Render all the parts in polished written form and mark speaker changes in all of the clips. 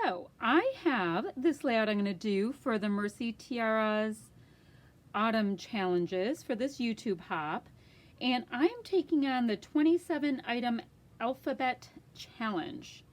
Speaker 1: So I have this layout I'm going to do for the Mercy Tiara's autumn challenges for this YouTube hop. And I'm taking on the 27 item alphabet challenge.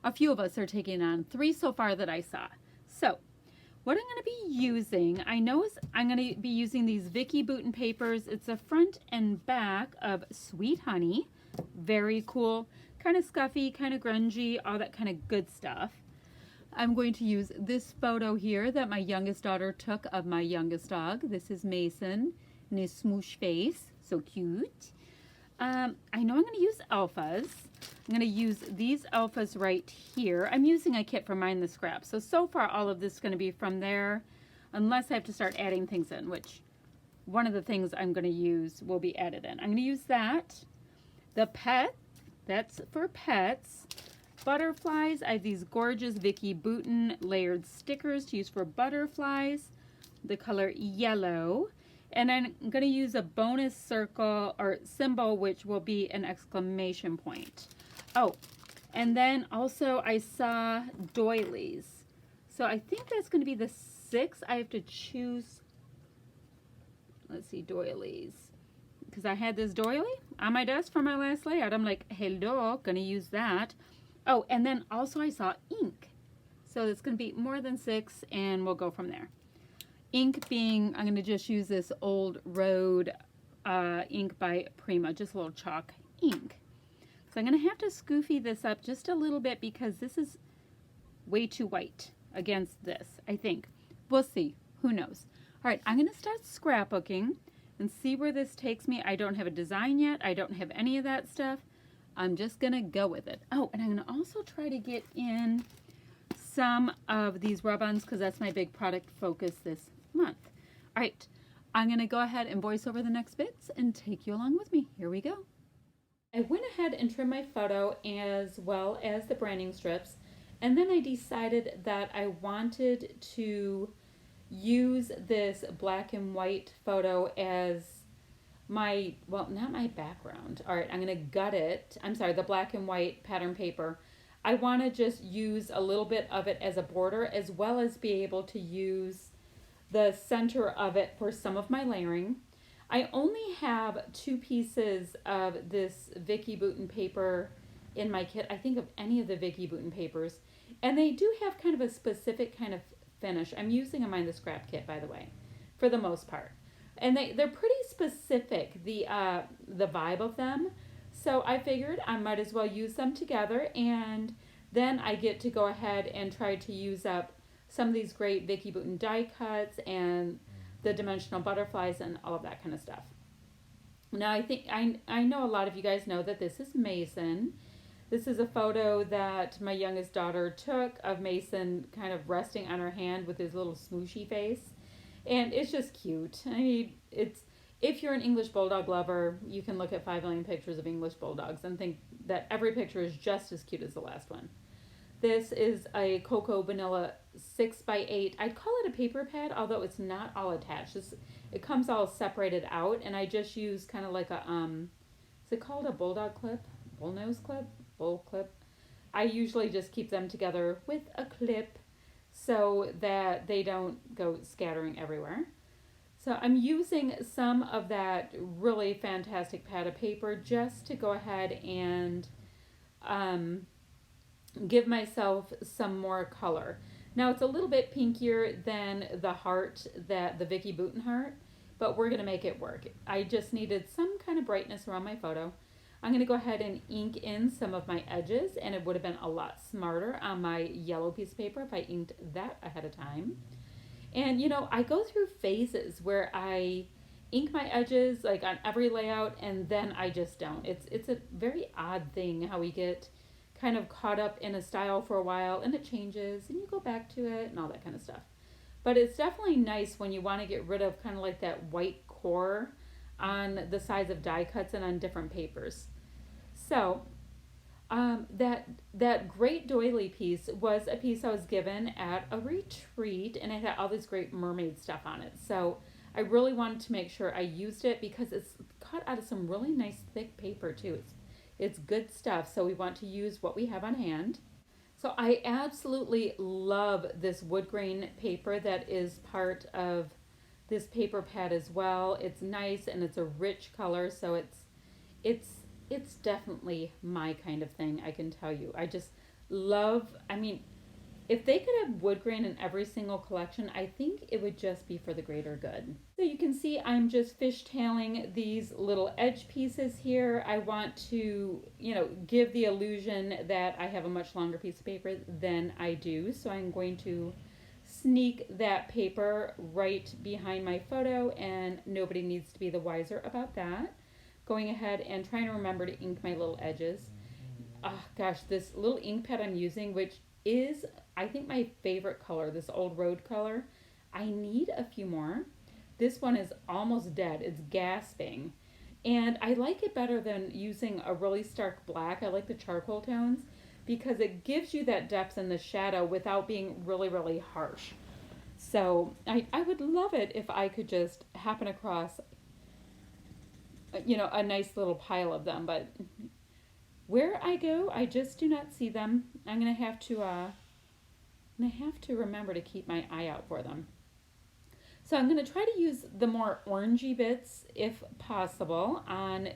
Speaker 1: A few of us are taking on 3 so far that I saw. So what I'm going to be using, I'm going to be using these Vicky Bouton papers. It's a front and back of Sweet Honey. Very cool, kind of scuffy, kind of grungy, all that kind of good stuff. I'm going to use this photo here that my youngest daughter took of my youngest dog. This is Mason and his smoosh face, so cute. I know I'm going to use alphas. I'm going to use these alphas right here. I'm using a kit from Mind the Scrap. So far all of this is going to be from there, unless I have to start adding things in, which one of the things I'm going to use will be added in. I'm going to use that. The pet, that's for pets. Butterflies, I have these gorgeous Vicky Bouton layered stickers to use for butterflies. The color yellow. And I'm going to use a bonus circle or symbol, which will be an exclamation point. Oh, and then also I saw doilies. So I think that's going to be the 6. I have to choose, let's see, doilies. Because I had this doily on my desk for my last layout. I'm like, hello, going to use that. Oh, and then also I saw ink. So it's going to be more than 6, and we'll go from there. Ink being, I'm going to just use this Old Road ink by Prima, just a little chalk ink. So I'm going to have to scoofy this up just a little bit because this is way too white against this, I think. We'll see. Who knows? All right, I'm going to start scrapbooking and see where this takes me. I don't have a design yet. I don't have any of that stuff. I'm just going to go with it. Oh, and I'm going to also try to get in some of these rub-ons because that's my big product focus this month. All right, I'm going to go ahead and voice over the next bits and take you along with me. Here we go. I went ahead and trimmed my photo as well as the branding strips, and then I decided that I wanted to use this black and white photo as my, well, not my background. All right, I'm going to gut it. I'm sorry, the black and white pattern paper. I want to just use a little bit of it as a border, as well as be able to use the center of it for some of my layering. I only have 2 pieces of this Vicky Bouton paper in my kit. I think of any of the Vicky Bouton papers, and they do have kind of a specific kind of finish. I'm using a Mind the Scrap kit, by the way, for the most part. And they're pretty specific, the vibe of them. So I figured I might as well use them together, and then I get to go ahead and try to use up some of these great Vicky Bouton die cuts and the dimensional butterflies and all of that kind of stuff. Now I think I know a lot of you guys know that this is Mason. This is a photo that my youngest daughter took of Mason kind of resting on her hand with his little smooshy face. And it's just cute. I mean, if you're an English Bulldog lover, you can look at 5 million pictures of English Bulldogs and think that every picture is just as cute as the last one. This is a Cocoa Vanilla 6x8. I'd call it a paper pad, although it's not all attached. It comes all separated out, and I just use kind of like a, is it called a bulldog clip? Bullnose clip? Bull clip? I usually just keep them together with a clip so that they don't go scattering everywhere. So I'm using some of that really fantastic pad of paper just to go ahead and give myself some more color. Now it's a little bit pinkier than the heart, the Vicky Bouton heart, but we're going to make it work. I just needed some kind of brightness around my photo. I'm going to go ahead and ink in some of my edges, and it would have been a lot smarter on my yellow piece of paper if I inked that ahead of time. And you know, I go through phases where I ink my edges like on every layout, and then I just don't. It's a very odd thing how we get kind of caught up in a style for a while and it changes and you go back to it and all that kind of stuff. But it's definitely nice when you want to get rid of kind of like that white core on the sides of die cuts and on different papers. So that great doily piece was a piece I was given at a retreat, and it had all this great mermaid stuff on it. So I really wanted to make sure I used it because it's cut out of some really nice thick paper too. It's good stuff, so we want to use what we have on hand. So I absolutely love this wood grain paper that is part of this paper pad as well. It's nice and it's a rich color, so it's it's definitely my kind of thing, I can tell you. I just love, I mean, if they could have wood grain in every single collection, I think it would just be for the greater good. So you can see I'm just fishtailing these little edge pieces here. I want to, give the illusion that I have a much longer piece of paper than I do. So I'm going to sneak that paper right behind my photo, and nobody needs to be the wiser about that. Going ahead and trying to remember to ink my little edges. Oh gosh, this little ink pad I'm using, which is, I think, my favorite color, this old road color. I need a few more. This one is almost dead. It's gasping. And I like it better than using a really stark black. I like the charcoal tones because it gives you that depth in the shadow without being really, really harsh. So I would love it if I could just happen across, a nice little pile of them. But where I go, I just do not see them. I'm gonna have to remember to keep my eye out for them. So I'm gonna try to use the more orangey bits, if possible, on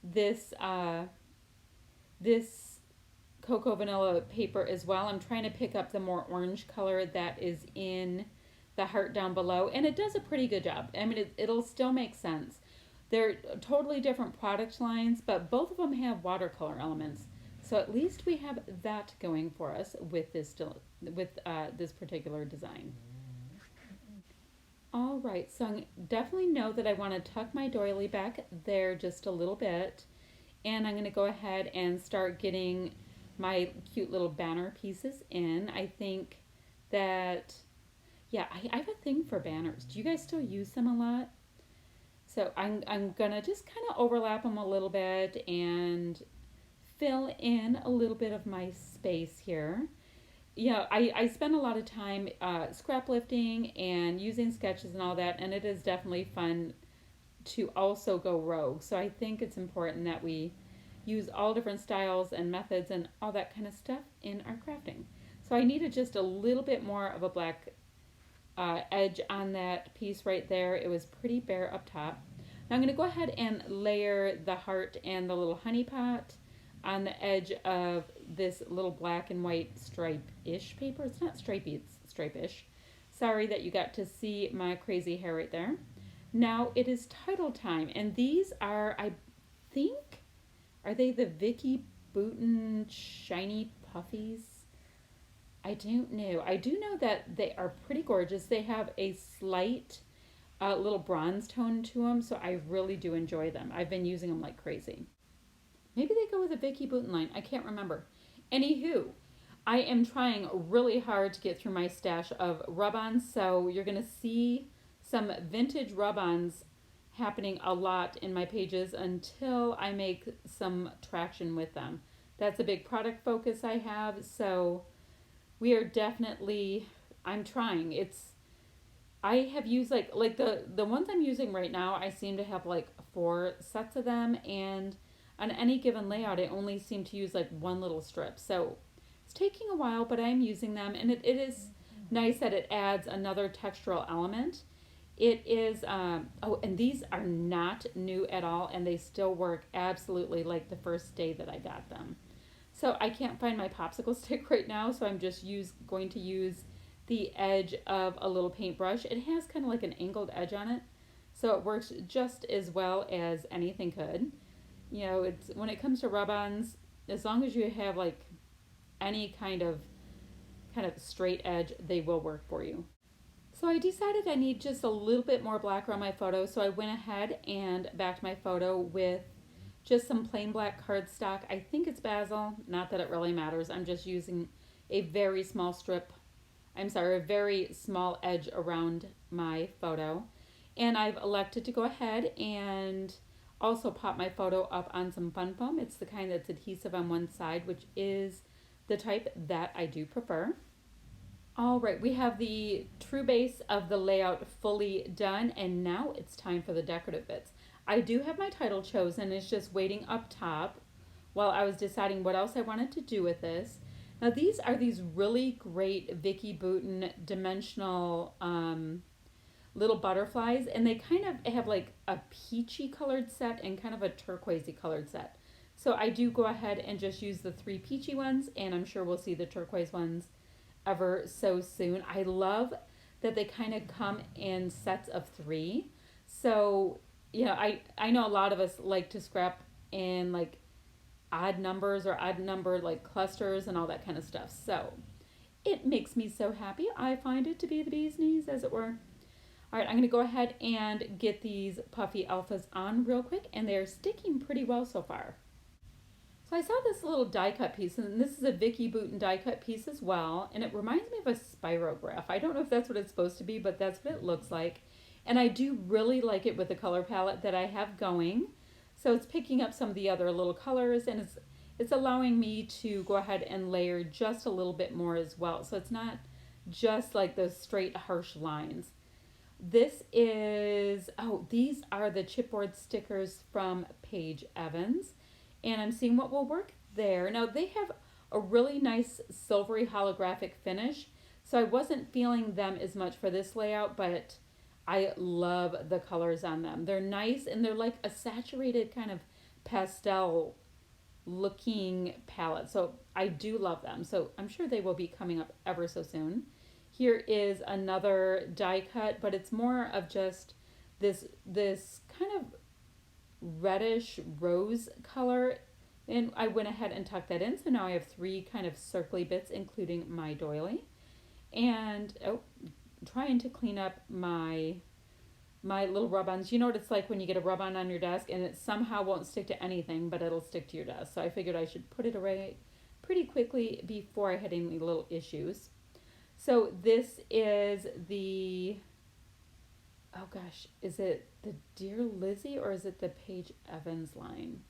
Speaker 1: this cocoa vanilla paper as well. I'm trying to pick up the more orange color that is in the heart down below, and it does a pretty good job. I mean, it'll still make sense. They're totally different product lines, but both of them have watercolor elements. So at least we have that going for us with this particular design. All right, so I definitely know that I want to tuck my doily back there just a little bit, and I'm going to go ahead and start getting my cute little banner pieces in. I think that, yeah, I have a thing for banners. Do you guys still use them a lot? So I'm gonna just kind of overlap them a little bit and fill in a little bit of my space here. Yeah, I spend a lot of time scrap lifting and using sketches and all that, and it is definitely fun to also go rogue. So I think it's important that we use all different styles and methods and all that kind of stuff in our crafting. So I needed just a little bit more of a black edge on that piece right there. It was pretty bare up top. Now I'm going to go ahead and layer the heart and the little honey pot on the edge of this little black and white stripe-ish paper. It's not stripey, it's stripe-ish. Sorry that you got to see my crazy hair right there. Now it is title time, and these are, I think, are they the Vicky Bouton Shiny Puffies? I don't know. I do know that they are pretty gorgeous. They have a slight little bronze tone to them, so I really do enjoy them. I've been using them like crazy. Maybe they go with a Vicky Bouton line. I can't remember. Anywho, I am trying really hard to get through my stash of rub-ons, so you're going to see some vintage rub-ons happening a lot in my pages until I make some traction with them. That's a big product focus I have, so we are definitely, I'm trying. I have used like the ones I'm using right now, I seem to have like 4 sets of them, and on any given layout I only seem to use like one little strip. So it's taking a while, but I'm using them, and it is nice that it adds another textural element. It is, oh, and these are not new at all, and they still work absolutely like the first day that I got them. So I can't find my popsicle stick right now, so I'm just going to use the edge of a little paintbrush. It has kind of like an angled edge on it, so it works just as well as anything could. It's when it comes to rub-ons, as long as you have like any kind of straight edge, they will work for you. So I decided I need just a little bit more black around my photo, so I went ahead and backed my photo with just some plain black cardstock. I think it's basil, not that it really matters. I'm just using a very small a very small edge around my photo. And I've elected to go ahead and also pop my photo up on some fun foam. It's the kind that's adhesive on one side, which is the type that I do prefer. All right, we have the true base of the layout fully done, and now it's time for the decorative bits. I do have my title chosen. It's just waiting up top while I was deciding what else I wanted to do with this. Now these are these really great Vicky Bouton dimensional little butterflies, and they kind of have like a peachy colored set and kind of a turquoisey colored set. So I do go ahead and just use the 3 peachy ones, and I'm sure we'll see the turquoise ones ever so soon. I love that they kind of come in sets of 3. So, I know a lot of us like to scrap in like odd numbers or odd number like clusters and all that kind of stuff. So, it makes me so happy. I find it to be the bee's knees, as it were. All right, I'm going to go ahead and get these puffy alphas on real quick, and they're sticking pretty well so far. So I saw this little die cut piece, and this is a Vicky Bouton die cut piece as well, and it reminds me of a spirograph. I don't know if that's what it's supposed to be, but that's what it looks like. And I do really like it with the color palette that I have going. So it's picking up some of the other little colors, and it's allowing me to go ahead and layer just a little bit more as well. So it's not just like those straight harsh lines. This is, these are the chipboard stickers from Paige Evans. And I'm seeing what will work there. Now they have a really nice silvery holographic finish. So I wasn't feeling them as much for this layout, but I love the colors on them. They're nice, and they're like a saturated kind of pastel looking palette. So I do love them. So I'm sure they will be coming up ever so soon. Here is another die cut, but it's more of just this kind of reddish rose color, and I went ahead and tucked that in. So now I have 3 kind of circly bits, including my doily, and trying to clean up my little rub-ons. You know what it's like when you get a rub-on on your desk and it somehow won't stick to anything, but it'll stick to your desk. So I figured I should put it away pretty quickly before I had any little issues. So this is the, oh gosh, is it the Dear Lizzie or is it the Paige Evans line?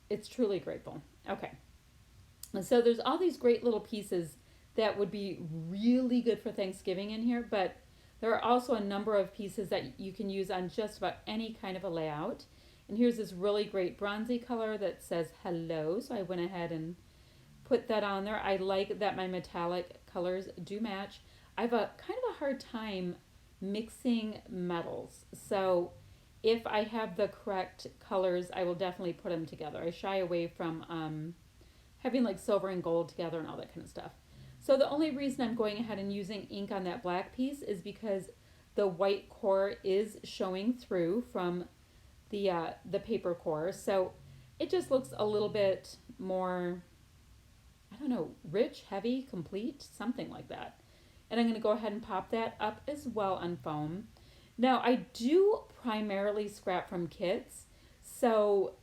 Speaker 1: It's Truly Grateful. Okay. So there's all these great little pieces that would be really good for Thanksgiving in here, but there are also a number of pieces that you can use on just about any kind of a layout. And here's this really great bronzy color that says hello. So I went ahead and put that on there. I like that my metallic colors do match. I have a kind of a hard time mixing metals. So if I have the correct colors, I will definitely put them together. I shy away from having like silver and gold together and all that kind of stuff. So the only reason I'm going ahead and using ink on that black piece is because the white core is showing through from the paper core. So it just looks a little bit more, I don't know, rich, heavy, complete, something like that. And I'm going to go ahead and pop that up as well on foam. Now I do primarily scrap from kits. So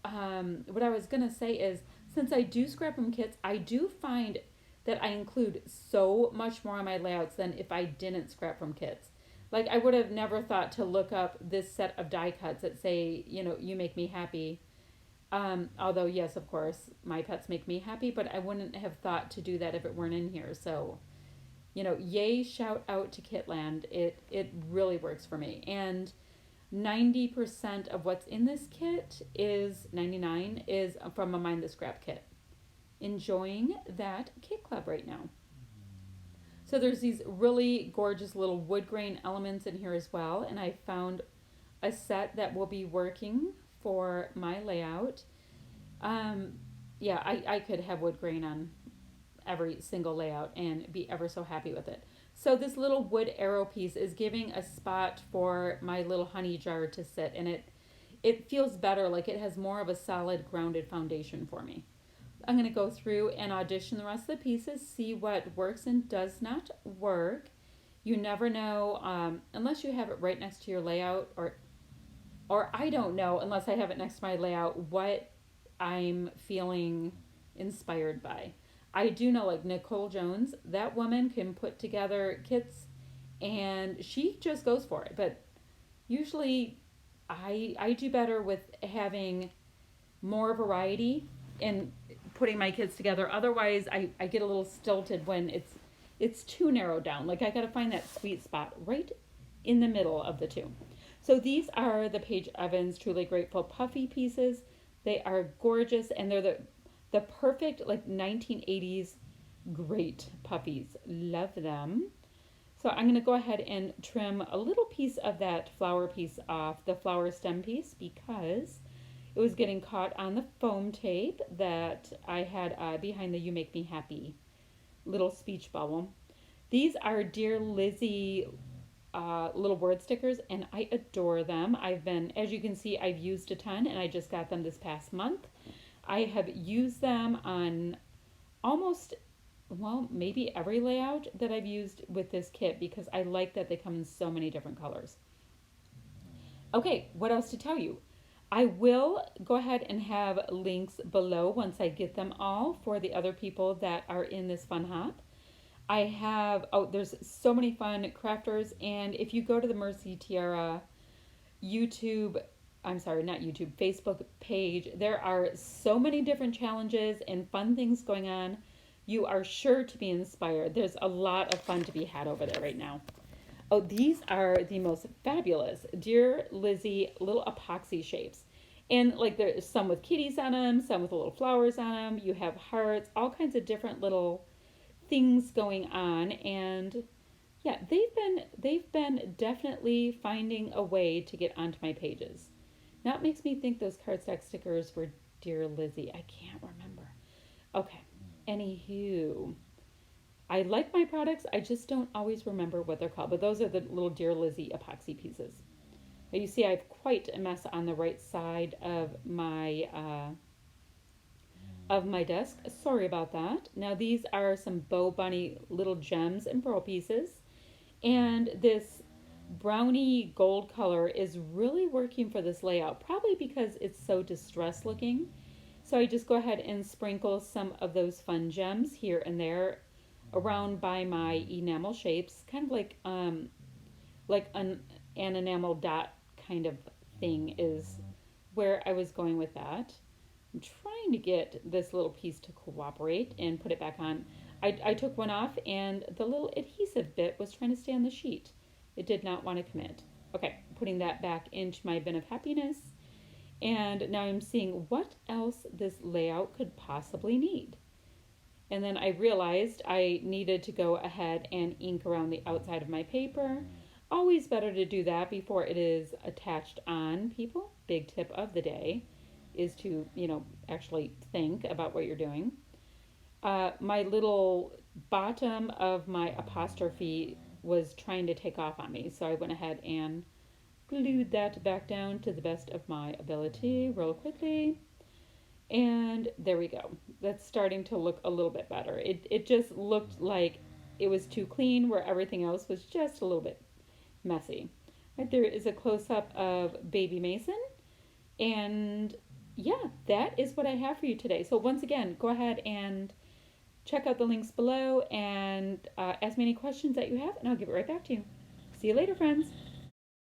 Speaker 1: what I was going to say is, since I do scrap from kits, I do find that I include so much more on my layouts than if I didn't scrap from kits. Like I would have never thought to look up this set of die cuts that say, you make me happy. Although yes, of course, my pets make me happy, but I wouldn't have thought to do that if it weren't in here. So, yay, shout out to Kitland. It really works for me. And 90% of what's in this kit is 99 is from a Mind the Scrap kit. Enjoying that kit club right now. So there's these really gorgeous little wood grain elements in here as well, and I found a set that will be working for my layout. I could have wood grain on every single layout and be ever so happy with it. So this little wood arrow piece is giving a spot for my little honey jar to sit, and it feels better, like it has more of a solid grounded foundation for me. I'm going to go through and audition the rest of the pieces, see what works and does not work. You never know, unless you have it right next to your layout, or I don't know, unless I have it next to my layout, what I'm feeling inspired by. I do know, like Nicole Jones, that woman can put together kits and she just goes for it. But usually I do better with having more variety and putting my kits together. Otherwise, I get a little stilted when it's too narrowed down. Like I got to find that sweet spot right in the middle of the two. So these are the Paige Evans Truly Grateful puffy pieces. They are gorgeous, and they're The perfect like 1980s great puppies. Love them. So I'm going to go ahead and trim a little piece of that flower piece off, the flower stem piece, because it was getting caught on the foam tape that I had behind the You Make Me Happy little speech bubble. These are Dear Lizzie little word stickers, and I adore them. As you can see, I've used a ton, and I just got them this past month. I have used them on almost, well, maybe every layout that I've used with this kit because I like that they come in so many different colors. Okay, what else to tell you? I will go ahead and have links below once I get them all for the other people that are in this fun hop. I have, there's so many fun crafters, and if you go to the Mercy Tiara YouTube, I'm sorry, not YouTube, Facebook page, there are so many different challenges and fun things going on. You are sure to be inspired. There's a lot of fun to be had over there right now. Oh, these are the most fabulous Dear Lizzie little epoxy shapes. And like there's some with kitties on them, some with little flowers on them. You have hearts, all kinds of different little things going on. And yeah, they've been definitely finding a way to get onto my pages. Now it makes me think those cardstock stickers were Dear Lizzie. I can't remember. Okay. Anywho, I like my products. I just don't always remember what they're called. But those are the little Dear Lizzie epoxy pieces. Now you see I have quite a mess on the right side of my desk. Sorry about that. Now these are some Bow Bunny little gems and pearl pieces. And this brownie gold color is really working for this layout, probably because it's so distressed looking. So I just go ahead and sprinkle some of those fun gems here and there around by my enamel shapes, kind of like an enamel dot kind of thing is where I was going with that. I'm trying to get this little piece to cooperate and put it back on. I took one off and the little adhesive bit was trying to stay on the sheet. It did not want to commit. Okay, putting that back into my bin of happiness. And now I'm seeing what else this layout could possibly need. And then I realized I needed to go ahead and ink around the outside of my paper. Always better to do that before it is attached on, people. Big tip of the day is to, actually think about what you're doing. My little bottom of my apostrophe was trying to take off on me, so I went ahead and glued that back down to the best of my ability real quickly. And there we go. That's starting to look a little bit better. It just looked like it was too clean where everything else was just a little bit messy. Right, there is a close-up of Baby Mason. And yeah, that is what I have for you today. So once again, go ahead and check out the links below and ask me any questions that you have, and I'll give it right back to you. See you later, friends.